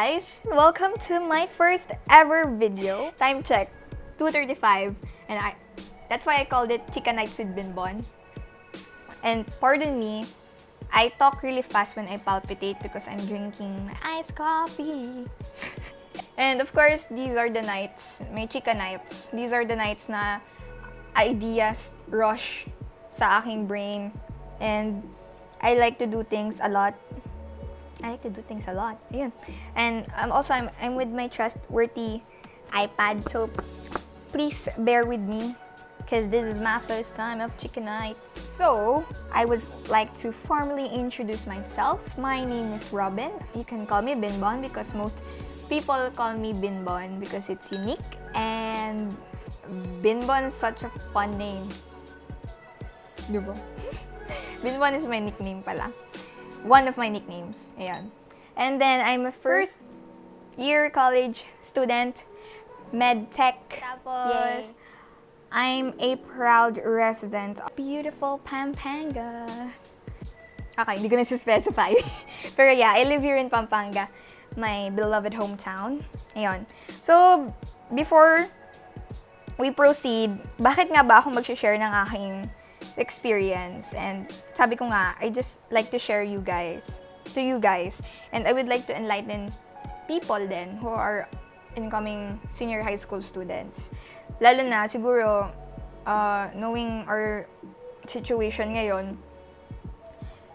guys! Welcome to my first ever video. Time check, 2:35, and that's why I called it Chikanyts with Bynbon. And pardon me, I talk really fast when I palpitate because I'm drinking my iced coffee. And of course, these are the nights, may Chikanyts. These are the nights na ideas rush sa aking brain. And I like to do things a lot. Ayun. And I'm with my trustworthy iPad, so please bear with me because this is my first time of Chikanyts. So, I would like to formally introduce myself. My name is Robyn. You can call me Bynbon because most people call me Bynbon because it's unique, and Bynbon is such a fun name. Diba? Bynbon is my nickname pala. One of my nicknames. Ayan. And then, I'm a first year college student, medtech. Tapos, I'm a proud resident of beautiful Pampanga. Okay, hindi ko na specify. Pero yeah, I live here in Pampanga, my beloved hometown. Ayan. So, before we proceed, bakit nga ba ako mag-share ng aking experience? And sabi ko nga, I just like to share to you guys, and I would like to enlighten people then who are incoming senior high school students. Lalo na siguro knowing our situation ngayon,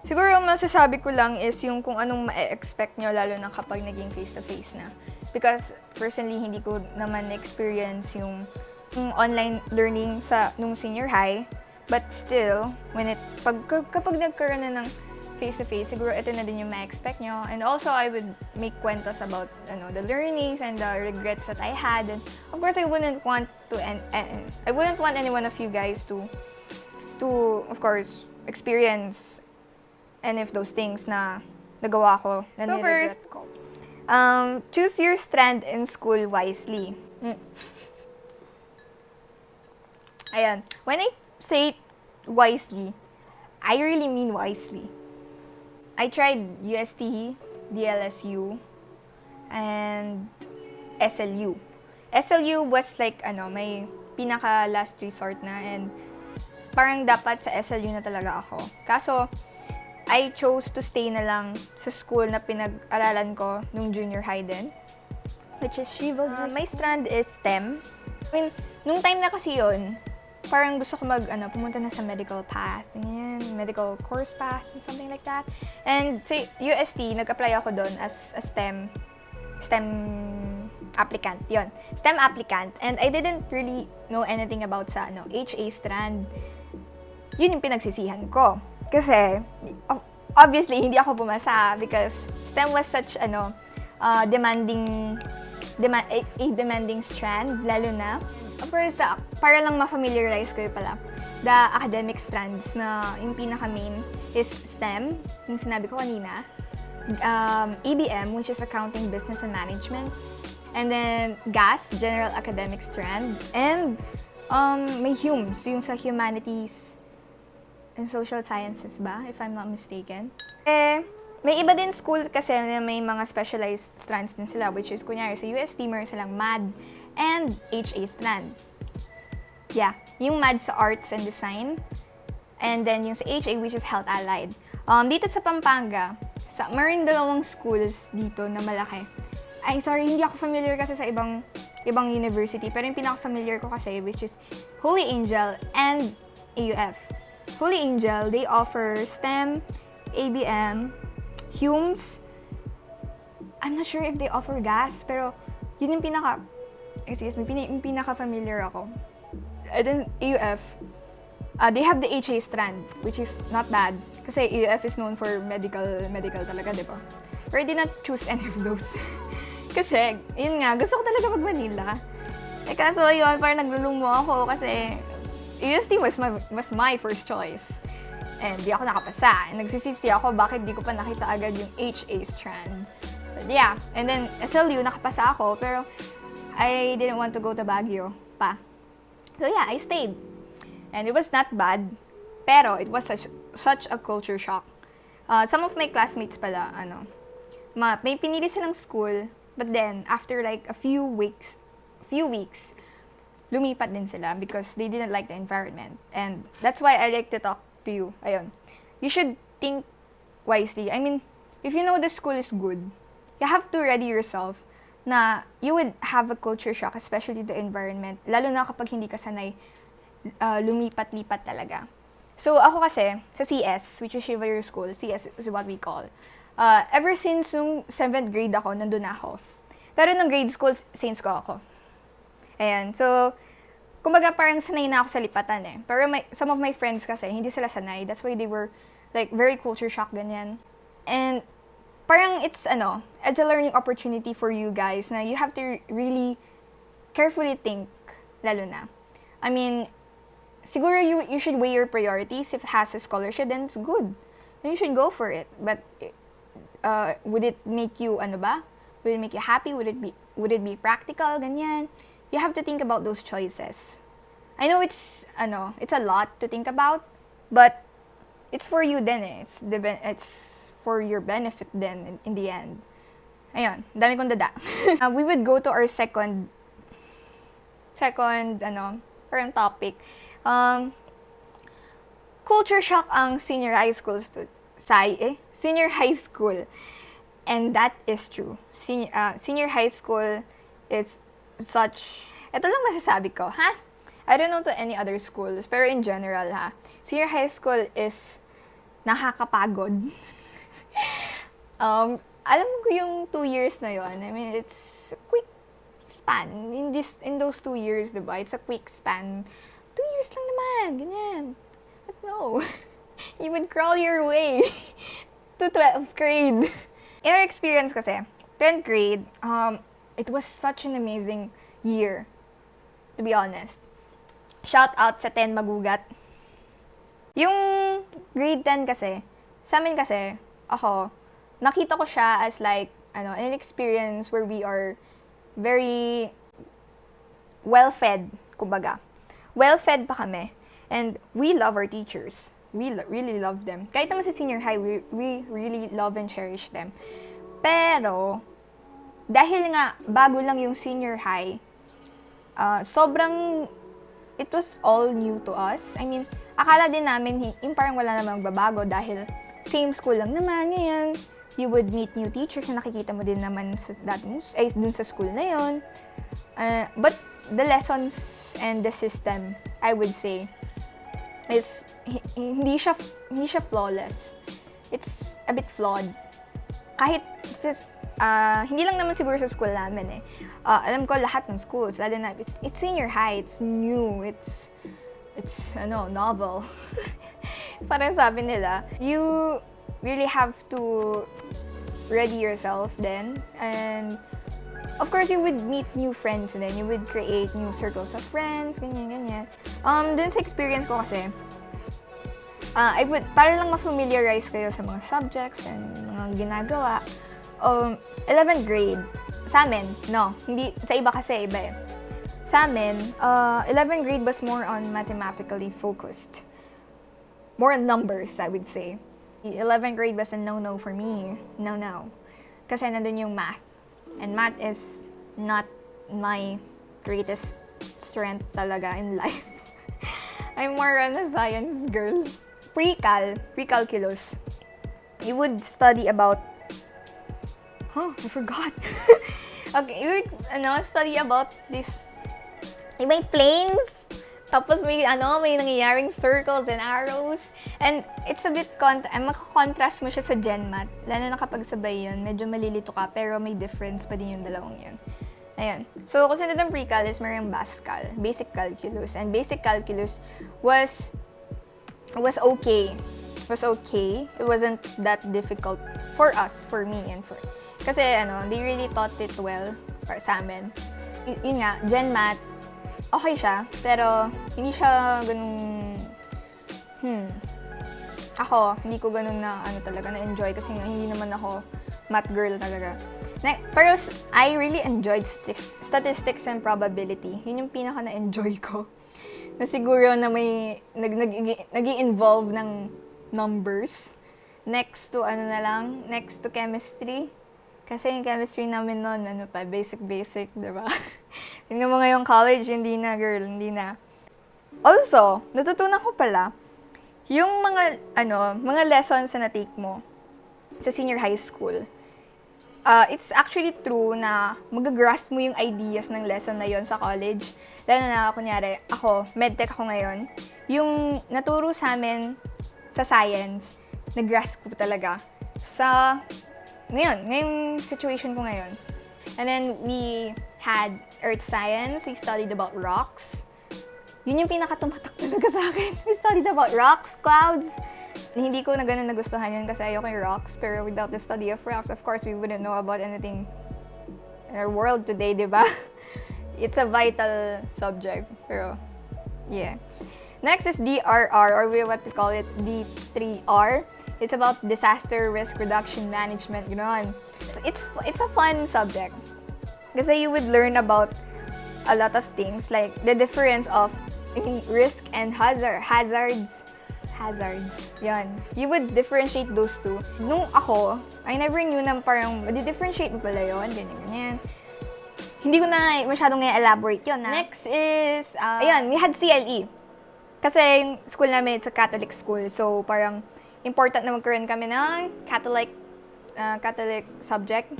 siguro masasabi ko lang is yung kung anong ma-expect nyo lalo na kapag naging face-to-face na. Because personally, hindi ko naman experience yung online learning nung senior high. But still, kapag nagkaroon na ng face-to-face, siguro ito na din yung ma-expect nyo. And also, I would make kwentos about the learnings and the regrets that I had. And of course, I wouldn't want any one of you guys to of course, experience any of those things na nagawa ko. Na so first, ko. Choose your strand in school wisely. Ayan. When I say wisely, I really mean wisely. I tried UST, DLSU, and SLU. SLU was like, may pinaka last resort na, and parang dapat sa SLU na talaga ako. Kaso, I chose to stay na lang sa school na pinag-aralan ko nung junior high din, which is Shiva. My strand is STEM. I mean, nung time na kasi yun, parang gusto ko pumunta na sa medical path, medical course path, something like that. And sa UST, nag-apply ako doon as a STEM applicant. Yun, STEM applicant. And I didn't really know anything about sa HA strand. Yun yung pinagsisihan ko. Kasi, obviously, hindi ako pumasa because STEM was such demanding strand, lalo na. Of course, para lang ma-familiarize ko pala, the academic strands na yung pinaka-main is STEM, yung sinabi ko kanina, EBM, which is Accounting, Business, and Management, and then GAS, General Academic Strand, and may HUMS, yung sa Humanities and Social Sciences ba, if I'm not mistaken. May iba din school kasi na may mga specialized strands din sila, which is, kunyari, sa UST, meron silang MAD and HA strand. Yeah, yung MAD sa Arts and Design, and then yung sa HA, which is Health Allied. Dito sa Pampanga, meron dalawang schools dito na malaki. Ay, sorry, hindi ako familiar kasi sa ibang university, pero yung pinaka-familiar ko kasi, which is Holy Angel and AUF. Holy Angel, they offer STEM, ABM, HUMS. I'm not sure if they offer GAS, pero yun yung pinaka-familiar ako. And then AUF, they have the HA strand, which is not bad. Kasi AUF is known for medical talaga, di ba? But I did not choose any of those. Kasi, yun nga, gusto ko talaga mag-Manila. Kaso yun, parang naglulungmo ako kasi UST was my first choice. And di ako nakapasa. And nagsisisi ako bakit di ko pa nakita agad yung HA strand. But yeah, and then SLU nakapasa ako, pero I didn't want to go to Baguio pa. So yeah, I stayed. And it was not bad, pero it was such a culture shock. Some of my classmates pala, may pinili silang school But then, after like a few weeks, lumipat din sila because they didn't like the environment. And that's why I like to talk to you. Ayun. You should think wisely. I mean, if you know the school is good, you have to ready yourself na you would have a culture shock, especially the environment. Lalo na kapag hindi ka sanay lumipat-lipat talaga. So, ako kasi, sa CS, which is Chivalry School, CS is what we call, ever since nung 7th grade ako, nandun na ako. Pero nung grade school, Saints ko ako. Ayan. So, kumbaga parang sanay na ako sa lipatan eh. Pero some of my friends kasi, hindi sila sanay. That's why they were like very culture shock, ganyan. And parang it's a learning opportunity for you guys na you have to really carefully think, lalo na. I mean, siguro you should weigh your priorities. If it has a scholarship, then it's good. Then you should go for it. But would it make you, would it make you happy? Would it be practical? Ganyan. You have to think about those choices. I know it's a lot to think about, but it's for you then eh. It's for your benefit then in the end. Ayun, dami kong dada. We would go to our second parang topic. Culture shock ang senior high school senior high school. And that is true. Senior high school is such, ito lang masasabi ko, ha? I don't know to any other schools, pero in general, ha? Senior high school is nakakapagod. Alam ko yung 2 years na yon. I mean, it's a quick span. In those 2 years, diba? It's a quick span. 2 years lang naman, ganyan. But no. You would crawl your way to 12th grade. In our experience kasi, 10th grade, it was such an amazing year, to be honest. Shout out sa 10 Magugat. Yung grade 10 kasi, sa amin kasi, ako, nakita ko siya as like, an experience where we are very well-fed, kumbaga. Well-fed pa kami. And we love our teachers. We really love them. Kahit naman sa senior high, we really love and cherish them. Pero, dahil nga, bago lang yung senior high, it was all new to us. I mean, akala din namin, yung parang wala namang babago dahil same school lang naman, ngayon. You would meet new teachers na nakikita mo din naman dun sa school na yun. But the lessons and the system, I would say, is hindi siya flawless. It's a bit flawed. Kahit hindi lang naman siguro sa school namin eh. Alam ko lahat ng schools, lalo na it's senior high, it's new, it's novel. Parang sabi nila, you really have to ready yourself then, and of course you would meet new friends then, you would create new circles of friends, ganyan. Dun sa experience ko kasi, para lang ma-familiarize kayo sa mga subjects and mga ginagawa. 11th grade, sa amin, hindi, sa iba kasi, iba eh. Sa amin, 11th grade was more on mathematically focused. More on numbers, I would say. 11th grade was a no-no for me. No. Kasi nandun yung math. And math is not my greatest strength talaga in life. I'm more on a science girl. Pre-calculus. You would study about... I forgot. Okay, you would study about this... May planes, tapos may nangyayaring circles and arrows. And it's a bit, makakontrast mo siya sa Gen Math. Lalo na kapag sabay yun, medyo malilito ka, pero may difference pa din yung dalawang yun. Ayan. So, kung sino ng pre-cal is mayroong basic calculus. And basic calculus was okay. It wasn't that difficult for us, for me, and kasi they really taught it well para sa amin. Yun nga, Gen Math, okay siya, pero hindi siya ganun, ako, hindi ko ganun na talaga na-enjoy kasi nga hindi naman ako math girl talaga. Pero I really enjoyed statistics and probability. Yun yung pinaka na-enjoy ko. Na siguro na may nag-i-involve ng numbers. Next to next to chemistry. Kasi yung chemistry namin noon, basic, di ba? Tingnan mo ngayong college, hindi na, girl, hindi na. Also, natutunan ko pala, yung mga lessons na na-take mo sa senior high school, it's actually true na mag-grasp mo yung ideas ng lesson na yon sa college. Lalo na, kunyari, medtech ako ngayon, yung naturo sa amin sa science, nag-grasp ko talaga sa ngayong situation ko ngayon. And then, we had earth science, we studied about rocks. Yun yung pinaka-tumatak talaga sa akin. We studied about rocks, clouds. Hindi ko na ganun nagustuhan yun kasi ayoko yung rocks. Pero without the study of rocks, of course, we wouldn't know about anything in our world today, di ba? It's a vital subject. Pero, yeah. Next is DRR, or what we call it, D3R. It's about disaster risk reduction management. Gano'n. It's a fun subject. Kasi you would learn about a lot of things, like the difference of risk and hazards. Yan. You would differentiate those two. Nung ako, I never knew na parang, di-differentiate mo pala yun, ganyan. Hindi ko na masyadong elaborate yun. Next is, we had CLE. Kasi yung school namin, it's a Catholic school. So, parang important na magkaroon kami ng Catholic subject.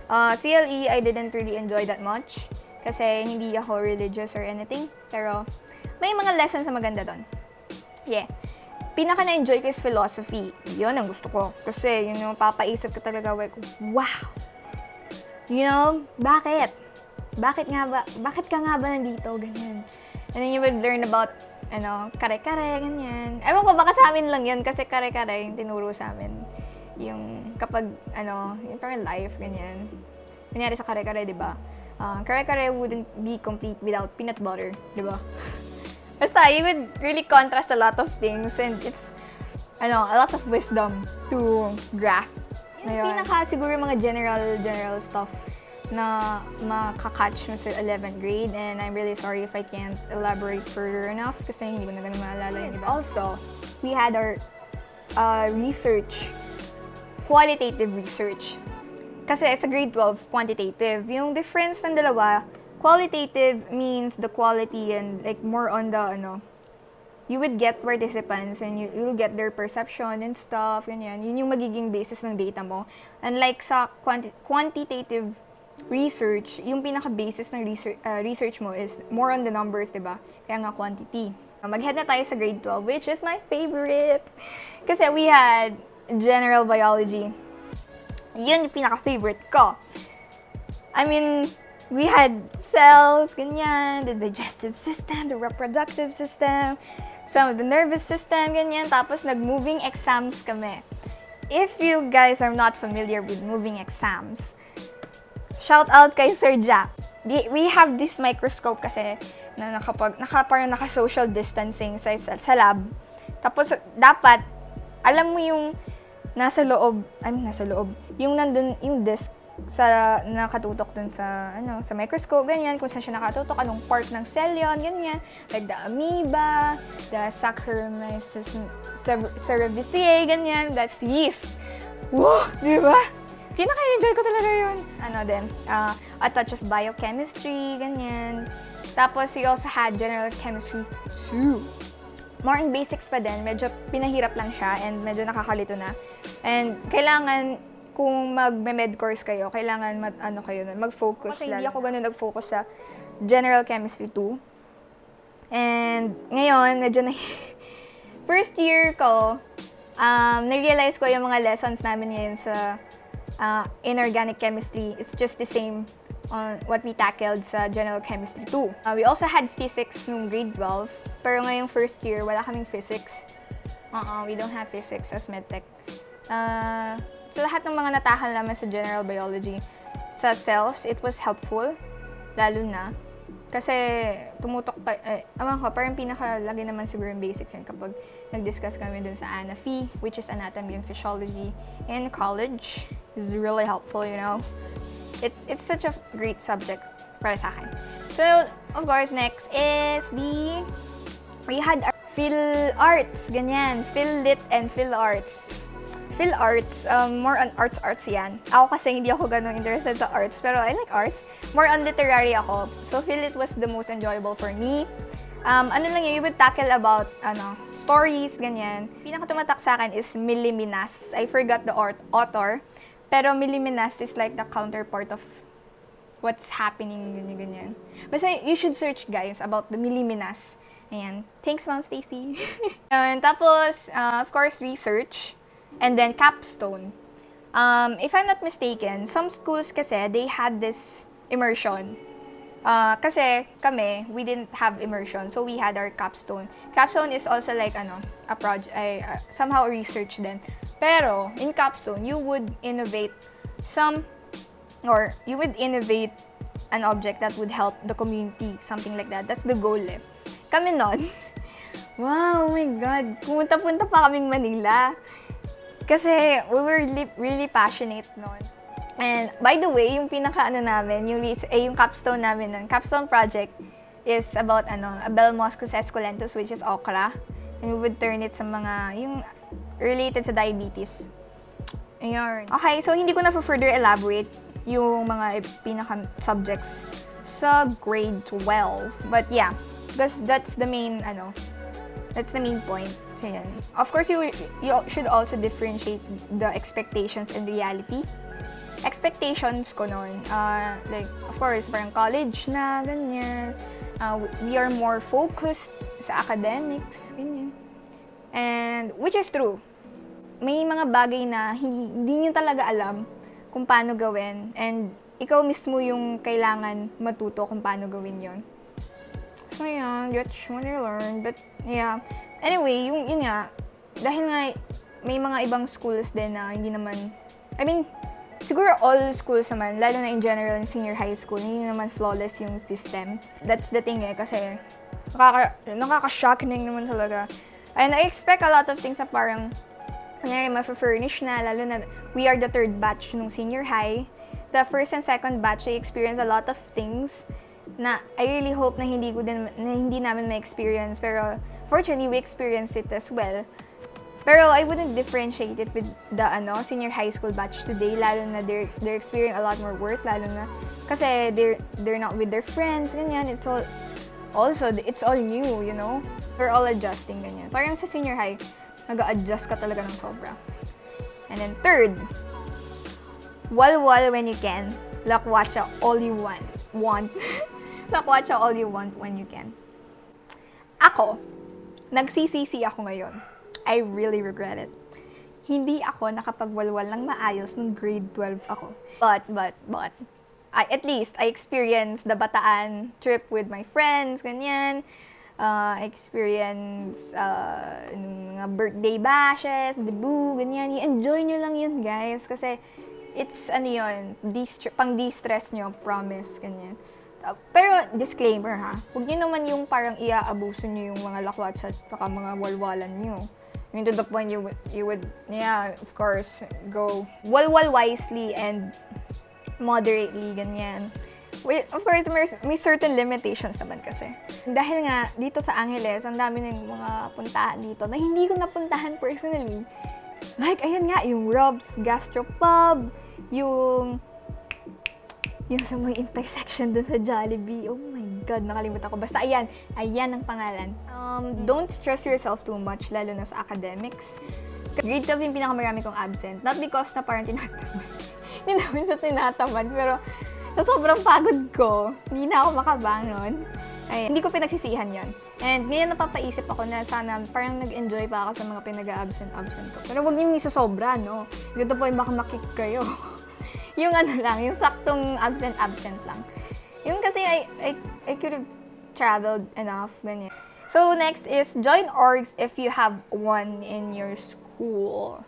CLE, I didn't really enjoy that much. Kasi hindi ako religious or anything. Pero, may mga lessons na maganda doon. Yeah. Pinaka na-enjoy ko is philosophy. Yun ang gusto ko. Kasi, yun yung papaisip ko talaga, like, wow! You know, bakit? Bakit ka nga ba nandito? Ganyan. And then you would learn about, kare-kare, ganyan. Ewan ko, baka sa amin lang yun, kasi kare-kare yung tinuro sa amin. Yung kapag, yung parang life, ganyan. Kunyari sa kare-kare, di ba? Kare-kare wouldn't be complete without peanut butter, di ba? Basta, you would really contrast a lot of things and it's, a lot of wisdom to grasp. Yung pinaka, siguro mga general stuff na makakatch mo sa 11th grade and I'm really sorry if I can't elaborate further enough kasi hindi ko na ganun maalala yung iba. Also, we had our research, qualitative research. Kasi sa grade 12, quantitative. Yung difference ng dalawa, qualitative means the quality and like more on the you would get participants and you'll get their perception and stuff, ganyan. Yun yung magiging basis ng data mo. And like sa quantitative research, yung pinaka-basis ng research mo is more on the numbers, diba? Kaya nga quantity. Mag-head na tayo sa grade 12, which is my favorite. Kasi we had general biology. Yun yung pinaka-favorite ko. I mean, we had cells, ganyan, the digestive system, the reproductive system, some of the nervous system, ganyan. Tapos nag-moving exams kami. If you guys are not familiar with moving exams, shout out kay Sir Jack. We have this microscope kasi na parang naka-social distancing sa lab. Tapos dapat, alam mo yung nasa loob, yung nandun, yung disc sa nakatutok dun sa microscope, ganyan, kung saan siya nakatutok, anong part ng cell yon, ganyan, like the amoeba, the Saccharomyces cerevisiae, ganyan, that's yeast. Wow, di ba? Pinaka-enjoy ko talaga yun. A touch of biochemistry, ganyan. Tapos, we also had general chemistry 2. More on basics pa din, medyo pinahirap lang siya and medyo nakakalito na. And kailangan, kung mag-med course kayo, kailangan mag-focus. Kasi hindi ako ganun nag-focus sa general chemistry 2. And ngayon, medyo first year ko, na-realize ko yung mga lessons namin ngayon sa inorganic chemistry. It's just the same on what we tackled sa general chemistry 2. We also had physics nung grade 12. Pero ngayong first year, wala kaming physics. We don't have physics as medtech. Sa lahat ng mga natakal namin sa general biology, sa cells, it was helpful. Lalo na. Kasi tumutok pa, parang pinakalagi naman siguro yung basics yun kapag nag-discuss kami dun sa ANA-Phy, which is anatomy and physiology in college. Is really helpful, you know. It's such a great subject para sa akin. So, of course, next is we had Phil Arts, ganyan. Phil Lit and Phil Arts. Phil arts, more on arts yan. Ako kasi hindi ako ganun interested sa arts, pero I like arts. More on literary ako. So, Phil it was the most enjoyable for me. Ano lang yun, you would tackle about, stories, ganyan. Pinaka-tumatak sa akin is Miliminas. I forgot the author. Pero Miliminas is like the counterpart of what's happening, ganyan. Basta you should search, guys, about the Miliminas. Ayan. Thanks, Ma'am Stacy. And tapos, of course, research. And then, capstone. If I'm not mistaken, some schools kasi, they had this immersion. Kasi kami, we didn't have immersion, so we had our capstone. Capstone is also like, a project, somehow a research din. Pero, in capstone, you would innovate you would innovate an object that would help the community, something like that. That's the goal, eh. Kami nun, wow, oh my God, pumunta-punta pa kaming Manila. Kasi we were really passionate noon. And by the way, yung namin, yung capstone namin nun, capstone project is about Abelmoscus esculentus, which is okra. And we would turn it sa mga, yung related sa diabetes. Ayun. Okay, so hindi ko na further elaborate yung mga pinaka-subjects sa grade 12. But yeah, because that's the main point. So, yan. Of course, you should also differentiate the expectations and reality. Expectations ko noon, like, of course, parang college na, ganyan. We are more focused sa academics, ganyan. And, which is true. May mga bagay na hindi nyo talaga alam kung paano gawin. And, ikaw mismo yung kailangan matuto kung paano gawin yon. So, yeah, that's what I learned. But, yeah. Anyway, yun nga, dahil nga may mga ibang schools din na hindi naman, siguro all schools naman, lalo na in general in senior high school, hindi naman flawless yung system. That's the thing kasi nakaka-shocking naman talaga. And I expect a lot of things na parang, kunyari, ma-furnish na, lalo na we are the third batch nung senior high. The first and second batch, I experience a lot of things na I really hope na hindi namin ma-experience, pero fortunately, we experienced it as well. Pero I wouldn't differentiate it with the senior high school batch today, lalo na they're experiencing a lot more worse, lalo na kasi they're not with their friends, ganyan. It's all new, We're all adjusting, ganyan. Parang sa senior high, nag-a-adjust ka talaga ng sobra. And then third, walwal when you can, lakwatsa all you want. Lakwatsa all you want when you can. Ako, nagsisisi ako ngayon. I really regret it. Hindi ako nakapagwalwal ng maayos nung grade 12 ako. But, at least, I experienced the Bataan trip with my friends, ganyan. I experienced mga birthday bashes, debut, ganyan. I-enjoy nyo lang yun, guys. Kasi, it's, pang-de-stress nyo, promise, ganyan. Pero, disclaimer ha, huwag nyo naman yung parang ia-abuso nyo yung mga lakwatsa at baka mga walwalan nyo. To the point you would, of course, go walwal wisely and moderately, ganyan. Of course, may certain limitations naman kasi. Dahil nga, dito sa Angeles, ang dami ng mga puntahan dito na hindi ko napuntahan personally. Like, ayun nga, yung Rob's Gastropub, yung sa may intersection dun sa Jollibee. Oh my God, nakalimutan ko. Basta ayan ang pangalan. Don't stress yourself too much, lalo na sa academics. Grade 12 yung pinakamarami kong absent. Not because na parang tinatamad. Hindi namin sa tinatamad, pero sa sobrang pagod ko, hindi na ako makabangon. Ay, hindi ko pinagsisihan yon. And ngayon napapaisip ako na sana parang nag-enjoy pa ako sa mga pinag-absent ko. Pero huwag niyong isosobra, no? Dito po yung baka makik kayo. Yung yung saktong absent lang. Yung kasi I could have traveled enough, ganyan. So next is join orgs if you have one in your school.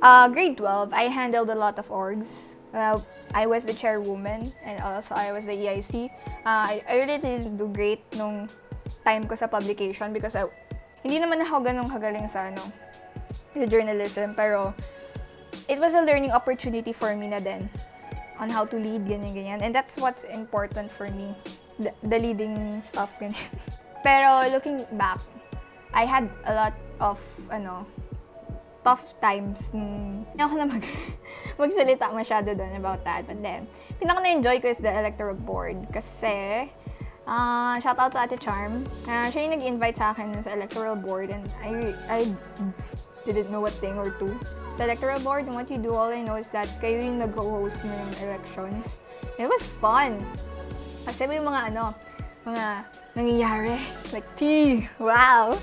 Grade 12, I handled a lot of orgs. I was the chairwoman and also I was the EIC. I really didn't do great nung time ko sa publication because hindi naman ako ganun kagaling sa journalism, pero it was a learning opportunity for me na din on how to lead, ganyan. And that's what's important for me, the leading stuff, ganyan. Pero looking back, I had a lot of, tough times. Hindi ako na magsalita masyado doon about that. But then, pinaka-na-enjoy ko is the electoral board. Kasi, shout out to Ate Charm. Siya yung nag-invite sa akin sa electoral board. And I didn't know a thing or two. Sa electoral board, and what you do, all I know is that kayo yung nag-host mo ng elections. It was fun. Kasi yung mga nangyayari. Like, tea! Wow!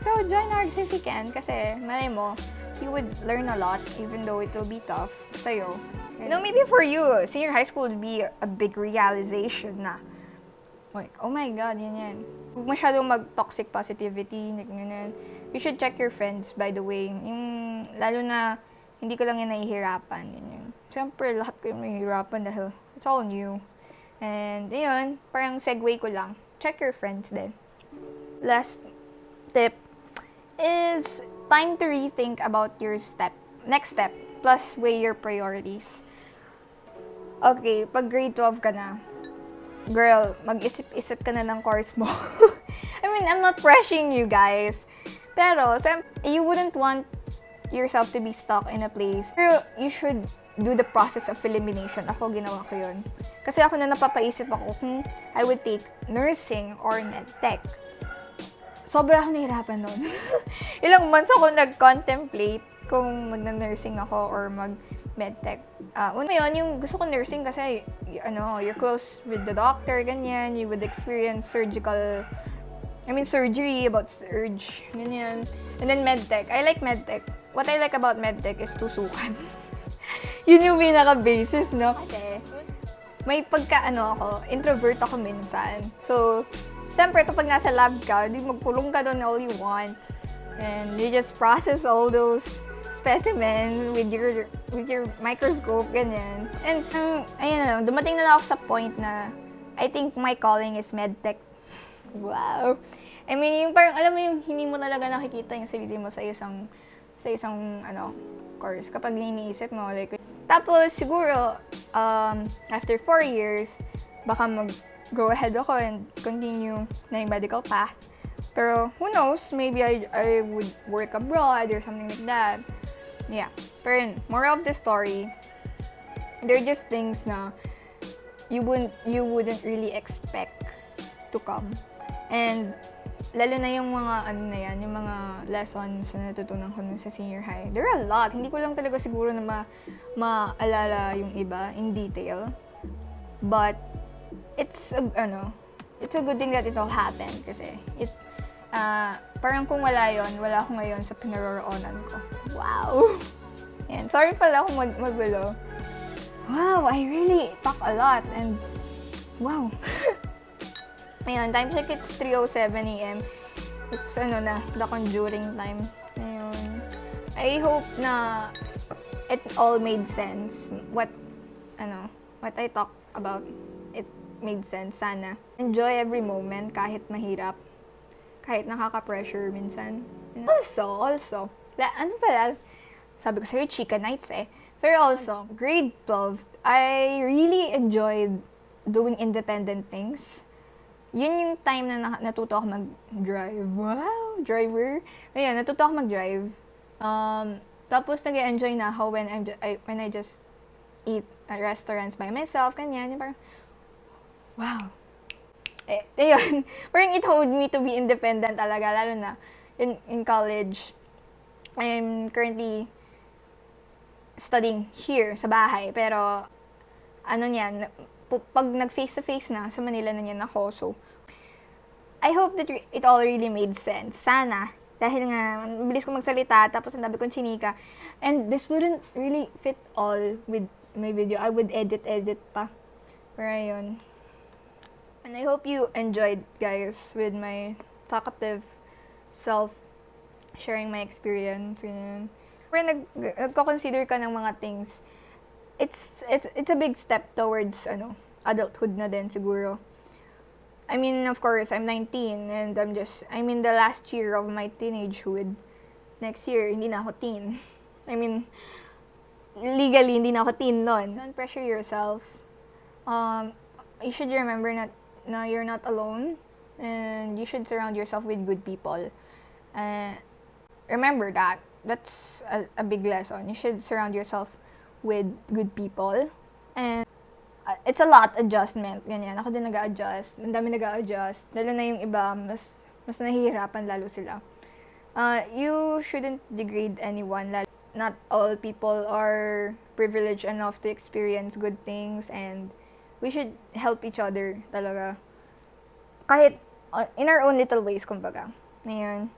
So, join ours if you can. Kasi, malay mo, you would learn a lot even though it will be tough sa'yo. You know, maybe for you, senior high school would be a big realization na. Like, oh my God, yan. Huwag masyadong mag-toxic positivity, ganyan. You should check your friends, by the way. Yung, lalo na, hindi ko lang yung nahihirapan. Yun. Siyempre, lahat ko yung nahihirapan dahil it's all new. And, yun, parang segue ko lang. Check your friends din. Last tip is time to rethink about your next step, plus weigh your priorities. Okay, pag grade 12 ka na, girl, mag-isip-isip ka na ng course mo. I mean, I'm not pressuring you guys. Pero, you wouldn't want yourself to be stuck in a place. Pero, you should do the process of elimination. Ako, ginawa ko yun. Kasi ako na napapaisip ako kung I would take nursing or medtech. Sobra ako nahirapan nun. Ilang months ako nag-contemplate kung mag-nursing ako or mag-medtech. Una yun, yung gusto ko nursing kasi, you're close with the doctor, ganyan. You would experience surgery, about surge, ganyan. And then medtech. I like medtech. What I like about medtech is tusukan. Yun yung pinaka-basis, no? Kasi, may introvert ako minsan. So, siyempre, kapag nasa lab ka, di magkulong ka doon all you want. And you just process all those specimens with your microscope, ganyan. And, dumating na lang ako sa point na I think my calling is medtech. Wow! I mean, yung parang, alam mo yung hindi mo talaga nakikita yung sarili mo sa isang course. Kapag iniisip mo, like, tapos, siguro, after 4 years, baka mag-go ahead ako and continue na yung medical path. Pero, who knows, maybe I would work abroad or something like that. Yeah. Pero, moral of the story, they're just things na you wouldn't really expect to come. And, lalo na yung mga, yung mga lessons na natutunan ko nun sa senior high. There are a lot. Hindi ko lang talaga siguro na maalala yung iba in detail. But, it's a good thing that it all happened kasi parang kung wala ako ngayon sa pinaroroonan ko. Wow! Yan. Sorry pala kung magulo. Wow, I really talk a lot and wow! Ayun, time check, it's 3:07 a.m. It's the conjuring time. Ayun. I hope na it all made sense. What I talked about, it made sense. Sana. Enjoy every moment, kahit mahirap. Kahit nakaka-pressure minsan. Also, sabi ko sa'yo, Chikanyts eh. Pero also, grade 12, I really enjoyed doing independent things. Yun yung time na natuto ako mag-drive. Wow! Driver! Ayun, natuto ako mag-drive. Tapos nag-enjoy na ako when I just eat at restaurants by myself, kanyan. Yung parang, wow! Ayun. Parang it honed me to be independent talaga, lalo na in college. I'm currently studying here sa bahay, pero pag nag-face-to-face na, sa Manila na niyan ako. So, I hope that it all really made sense. Sana. Dahil nga, mabilis ko magsalita, tapos ang dami kong chinika. And this wouldn't really fit all with my video. I would edit pa. Pero ayun. And I hope you enjoyed, guys, with my talkative self, sharing my experience. Ganyan. Pero nagko-consider ka ng mga things. It's a big step towards adulthood na din siguro. I mean, of course, I'm 19 and I'm in the last year of my teenagehood. Next year, hindi na ako teen. I mean, legally, hindi na ako teen nun. Don't pressure yourself. You should remember na you're not alone and you should surround yourself with good people. Remember that. that's a big lesson. You should surround yourself with good people. And it's a lot adjustment, ganyan. Ako din nag-a-adjust. Ang dami nag-a-adjust. Lalo na yung iba, mas nahihirapan lalo sila. You shouldn't degrade anyone. Not all people are privileged enough to experience good things, and we should help each other talaga. Kahit in our own little ways, kumbaga. Ngayon.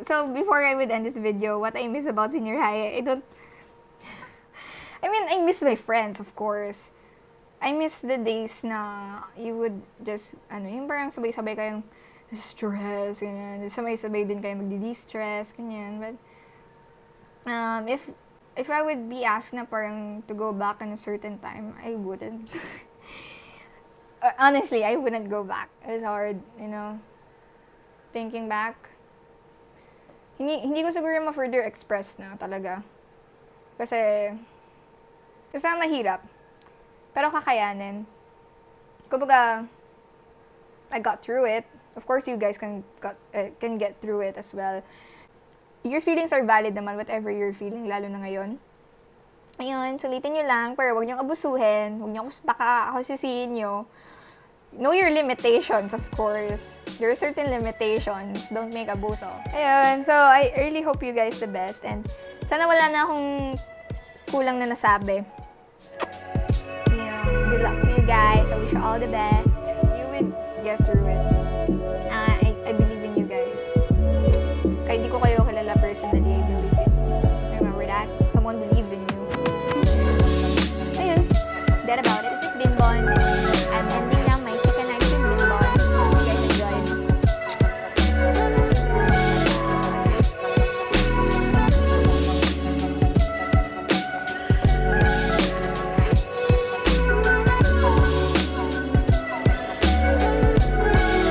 So, before I would end this video, what I miss about senior high, I miss my friends, of course. I miss the days na you would just, yung parang sabay-sabay kayong stress, ganyan. Sabay-sabay din kayo magdi-distress, ganyan. But, if I would be asked na parang to go back in a certain time, I wouldn't. Honestly, I wouldn't go back. It was hard, thinking back. Hindi ko siguro ma-further express na talaga. Kasi mahirap. Pero kakayanin. Kumbaga, I got through it. Of course, you guys can get through it as well. Your feelings are valid naman, whatever you're feeling, lalo na ngayon. Ayun, sulitin nyo lang, pero huwag nyo abusuhin. Huwag nyo baka ako sisihin nyo. Know your limitations, of course. There are certain limitations. Don't make abuso. Ayun, so I really hope you guys the best. And sana wala na akong kulang na nasabi. Good luck to you guys. I wish you all the best. You would get through it.